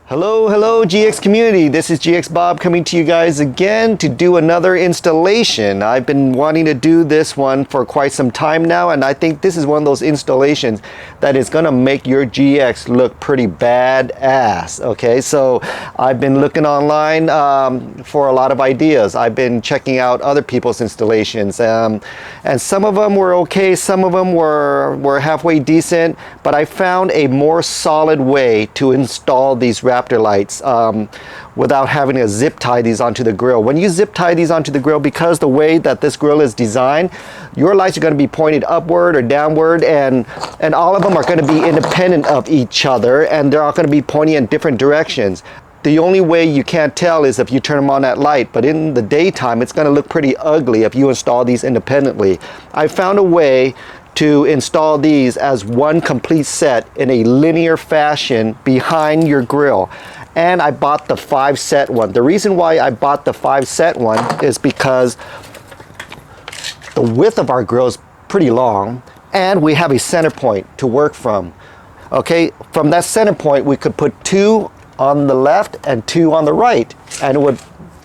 Hello GX community, this is GXBOB coming to you guys again to do another installation. I've been wanting to do this one for quite some time now, and I think this is one of those installations that is going to make your GX look pretty badass. Okay, so I've been looking online for a lot of ideas. I've been checking out other people's installations, and some of them were okay, some of them were halfway decent, but I found a more solid way to install these Raptor lights without having to zip tie these onto the grill. When you zip tie these onto the grill, because the way that this grill is designed, your lights are going to be pointed upward or downward, and all of them are going to be independent of each other, and they're all going to be pointing in different directions. The only way you can't tell is if you turn them on that light, but in the daytime it's going to look pretty ugly if you install these independently. I found a way to install these as one complete set in a linear fashion behind your grill. And I bought the 5-set one. The reason why I bought the 5-set one is because the width of our grill is pretty long, and we have a center point to work from. Okay, from that center point we could put 2 on the left and 2 on the right, and it would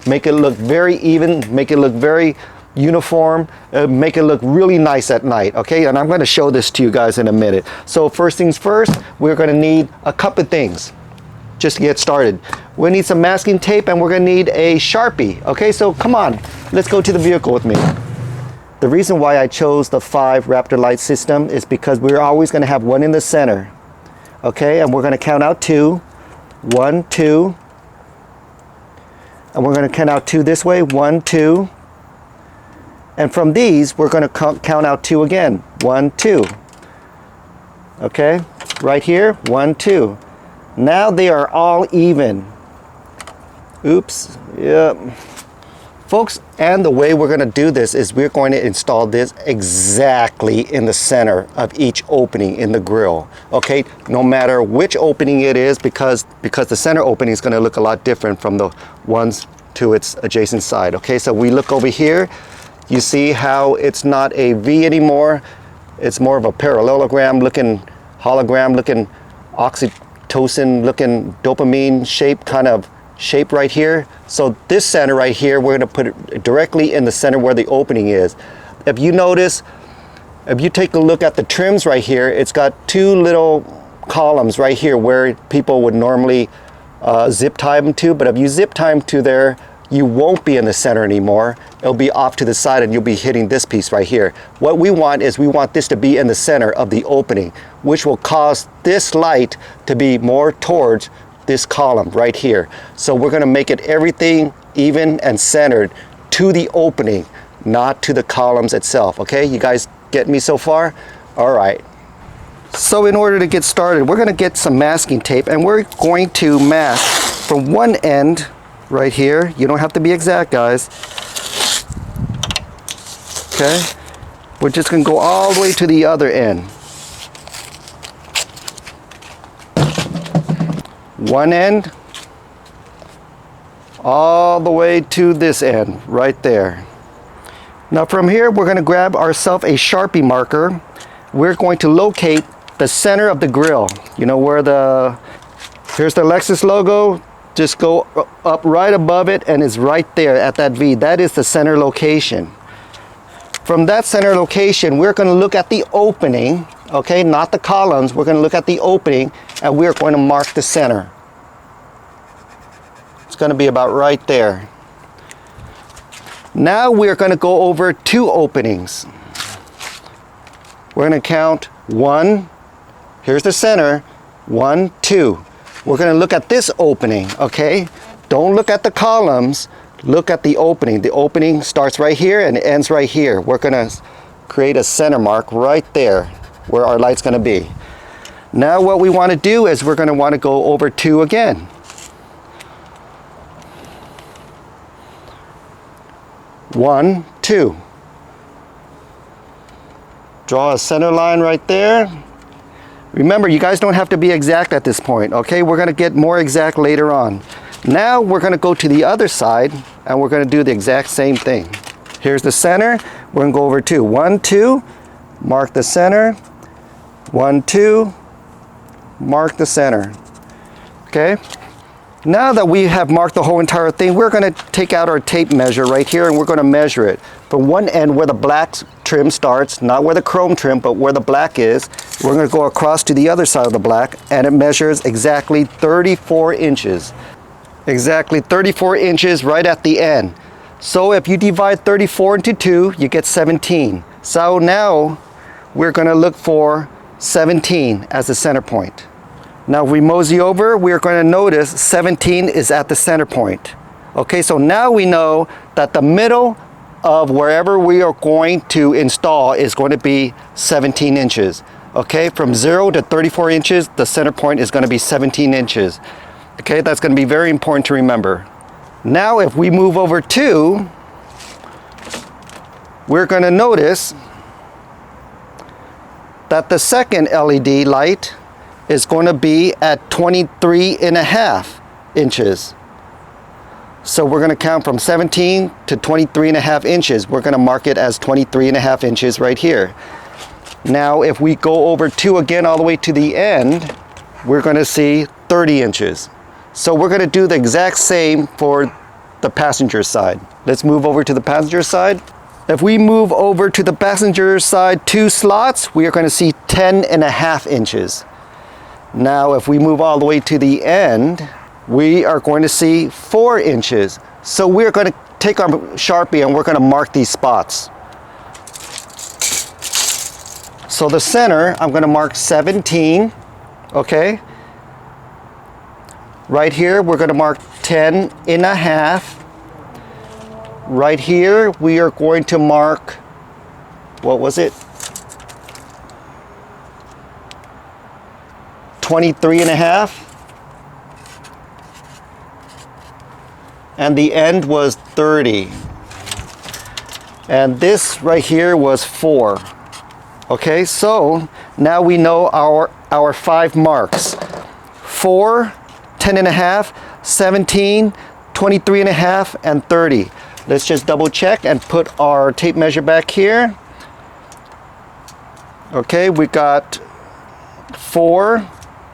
make it look very even, make it look very uniform, make it look really nice at night. Okay, and I'm going to show this to you guys in a minute. So first things first, we're going to need a couple of things just to get started. We need some masking tape, and we're going to need a Sharpie. Okay, so come on, let's go to the vehicle with me. The reason why I chose the 5 Raptor light system is because we're always going to have one in the center. Okay, and we're going to count out 2. 1, 2, and we're going to count out 2 this way. 1, 2. And from these, we're going to count out 2 again. 1, 2. Okay, right here, 1, 2. Now they are all even. Oops, yep. Folks, and the way we're going to do this is we're going to install this exactly in the center of each opening in the grill. Okay, no matter which opening it is, because the center opening is going to look a lot different from the ones to its adjacent side. Okay, so we look over here. You see how it's not a V anymore. It's more of a parallelogram looking, hologram looking, oxytocin looking, dopamine shape kind of shape right here. So this center right here, we're going to put it directly in the center where the opening is. If you notice, if you take a look at the trims right here, it's got 2 little columns right here where people would normally zip tie them to, but if you zip tie them to there, you won't be in the center anymore. It'll be off to the side, and you'll be hitting this piece right here. What we want is we want this to be in the center of the opening, which will cause this light to be more towards this column right here. So we're going to make it everything even and centered to the opening, not to the columns itself. Okay, you guys get me so far? All right. So in order to get started, we're going to get some masking tape, and we're going to mask from one end right here. You don't have to be exact, guys. Okay, we're just going to go all the way to the other end. One end all the way to this end right there. Now from here, we're going to grab ourselves a Sharpie marker. We're going to locate the center of the grill. You know where here's the Lexus logo. Just go up right above it, and it's right there at that V. That is the center location. From that center location, we're going to look at the opening. Okay, not the columns. We're going to look at the opening, and we're going to mark the center. It's going to be about right there. Now we're going to go over 2 openings. We're going to count 1. Here's the center. 1, 2. We're going to look at this opening. Okay, don't look at the columns. Look at the opening. The opening starts right here and it ends right here. We're going to create a center mark right there where our light's going to be. Now what we want to do is we're going to want to go over 2 again. 1, 2. Draw a center line right there. Remember, you guys don't have to be exact at this point. Okay, we're going to get more exact later on. Now we're going to go to the other side, and we're going to do the exact same thing. Here's the center. We're going to go over 2. 1, 2. Mark the center. 1, 2. Mark the center. Okay, Now that we have marked the whole entire thing, we're going to take out our tape measure right here and we're going to measure it. From one end where the black trim starts, not where the chrome trim, but where the black is, we're going to go across to the other side of the black, and it measures exactly 34 inches. Exactly 34 inches right at the end. So if you divide 34 into 2, you get 17. So now we're going to look for 17 as the center point. Now if we mosey over, we're going to notice 17 is at the center point. Okay, so now we know that the middle of wherever we are going to install is going to be 17 inches. Okay, from 0 to 34 inches, the center point is going to be 17 inches. Okay, that's going to be very important to remember. Now if we move over 2, we're going to notice that the second LED light is going to be at 23.5 inches. So we're going to count from 17 to 23.5 inches. We're going to mark it as 23.5 inches right here. Now if we go over 2 again all the way to the end, we're going to see 30 inches. So we're going to do the exact same for the passenger side. Let's move over to the passenger side. If we move over to the passenger side 2 slots, we are going to see 10.5 inches. Now if we move all the way to the end, we are going to see 4 inches. So we're going to take our Sharpie and we're going to mark these spots. So the center, I'm going to mark 17, okay? Right here, we're going to mark 10.5. Right here, we are going to mark, what was it? 23.5. And the end was 30. And this right here was 4. Okay, so now we know our 5 marks. 4, 10.5, 17, 23.5, and 30. Let's just double check and put our tape measure back here. Okay, we got 4,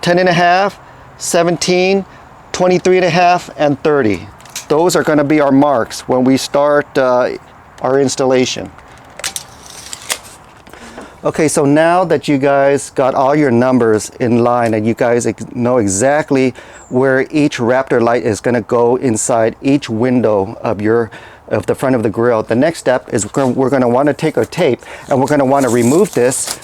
10.5, 17, 23.5, and 30. Those are going to be our marks when we start our installation. Okay, so now that you guys got all your numbers in line and you guys know exactly where each Raptor light is going to go inside each window of the front of the grill, the next step is we're going to want to take our tape and we're going to want to remove this